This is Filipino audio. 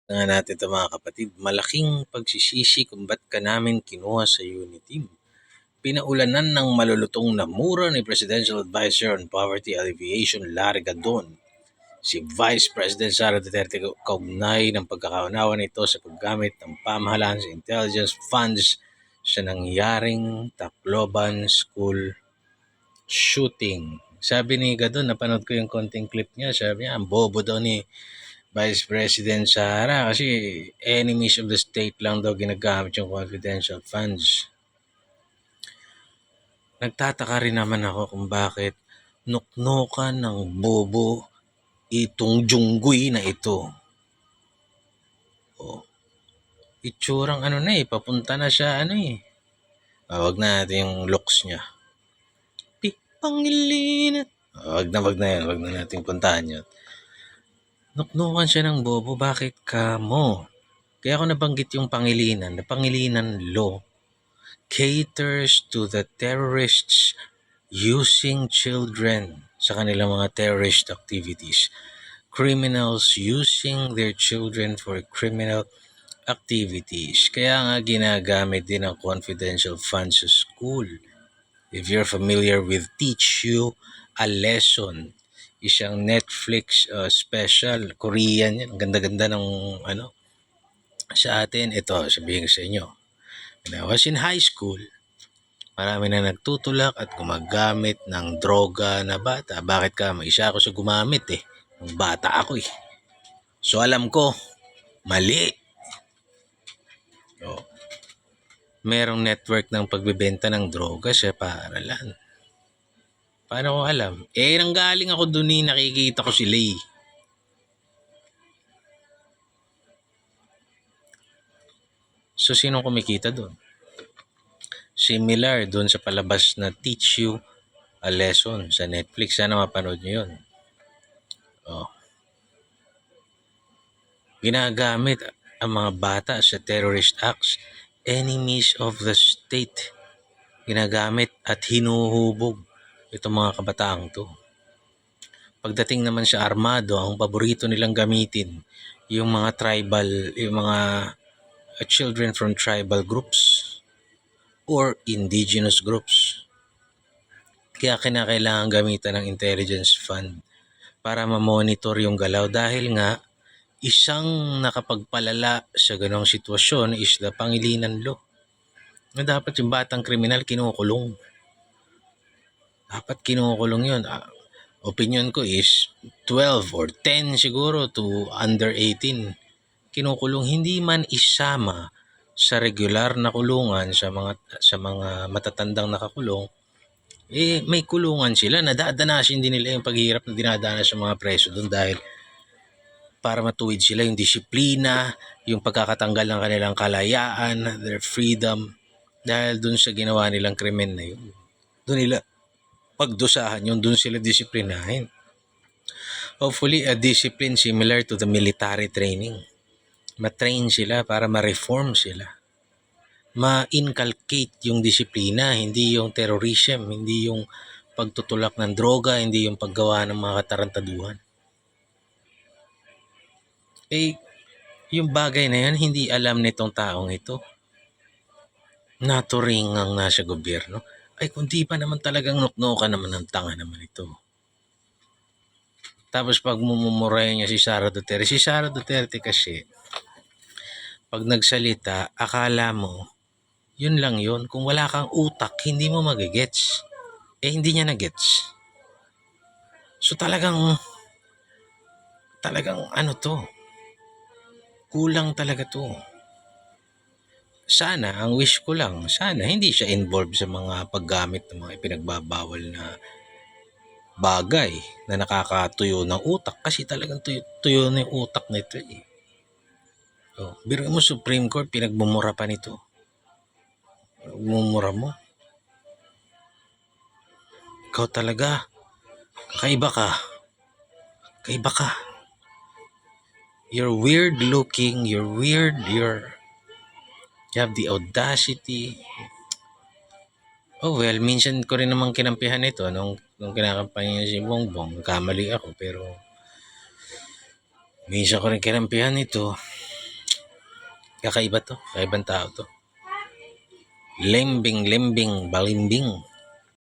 Nga natin ito mga kapatid, malaking pagsisisi kung ba't ka namin kinuha sa Uniteam. Pinaulanan ng malulutong na mura ni Presidential Advisor on Poverty Alleviation Larry Gadon, si Vice President Sara Duterte kaugnay ng pagkakaunawa nito sa paggamit ng pamahalaan sa intelligence funds sa nangyaring Tacloban School shooting. Sabi ni Gadon, napanood ko yung konting clip niya, sabi niya, ang bobo daw ni Vice President Sara kasi enemies of the state lang daw ginagamit yung confidential funds. Nagtataka rin naman ako kung bakit nuknukan ng bobo itong Junggoy na ito. Oh, itsurang papunta na siya wag na natin yung looks niya. Pangilinan. Wag na natin puntahan yun. Nuknukan siya ng bobo, bakit ka mo? Kaya ako nabanggit yung Pangilinan. The Pangilinan law caters to the terrorists using children sa kanilang mga terrorist activities. Criminals using their children for criminal activities. Kaya nga ginagamit din ang confidential funds sa school. If you're familiar with Teach You a Lesson, isang Netflix special, Korean yan. Ang ganda-ganda ng sa atin. Ito, sabihin ko sa inyo. When I was in high school, marami na nagtutulak at gumagamit ng droga na bata. Bakit ka? Isa ako sa gumamit Nung bata ako So alam ko, mali. Merong network ng pagbebenta ng droga sa paaralan. Paano ko alam? Nanggaling ako dun nakikita ko sila So sinong kumikita dun? Similar dun sa palabas na Teach You a Lesson sa Netflix. Sana mapanood nyo yun. Ginagamit ang mga bata sa terrorist acts, enemies of the state. Ginagamit at hinuhubog itong mga kabataang to. Pagdating naman sa armado, ang paborito nilang gamitin yung mga tribal, yung mga children from tribal groups or indigenous groups. Kaya kinakailangan gamitan ng intelligence fund para ma-monitor yung galaw dahil nga isang nakapagpalala sa ganong sitwasyon is the Pangilinan law. Na dapat yung batang kriminal kinukulong. Dapat kinukulong yun. Opinion ko is 12 or 10 siguro to under 18. Kinukulong, hindi man isama sa regular na kulungan sa mga matatandang nakakulong. May kulungan sila. Nadadanasin din nila yung paghihirap na dinadanas sa mga preso doon dahil para matuwid sila yung disiplina, yung pagkakatanggal ng kanilang kalayaan, their freedom, dahil dun sa ginawa nilang krimen na yun. Doon nila pagdusahan yun, dun sila disiplinahin. Hopefully, a discipline similar to the military training. Ma-train sila para ma-reform sila. Ma-inculcate yung disiplina, hindi yung terrorism, hindi yung pagtutulak ng droga, hindi yung paggawa ng mga katarantaduhan. Yung bagay na yan, hindi alam nitong taong ito. Naturing ang nasa gobyerno. Kundi pa naman talagang nuknukan naman ng tanga naman ito. Tapos pag mumumurayan niya si Sara Duterte kasi, pag nagsalita, akala mo, yun lang yun. Kung wala kang utak, hindi mo magigets. Hindi niya na-gets. So talagang kulang talaga to. Sana, ang wish ko lang, sana hindi siya involved sa mga paggamit ng mga ipinagbabawal na bagay na nakakatuyo ng utak kasi talagang tuyo na yung utak nito biro mo Supreme Court, pinagbumura pa nito. Mumura mo. Ikaw talaga, kakaiba ka. You're weird looking, you have the audacity. Minsan ko rin namang kinampihan ito nung kinakampanya niya si Bongbong. Kamali ako pero minsan ko rin kinampihan ito. Kakaiba to, kakaibang tao to. Lembing, lembing, balimbing.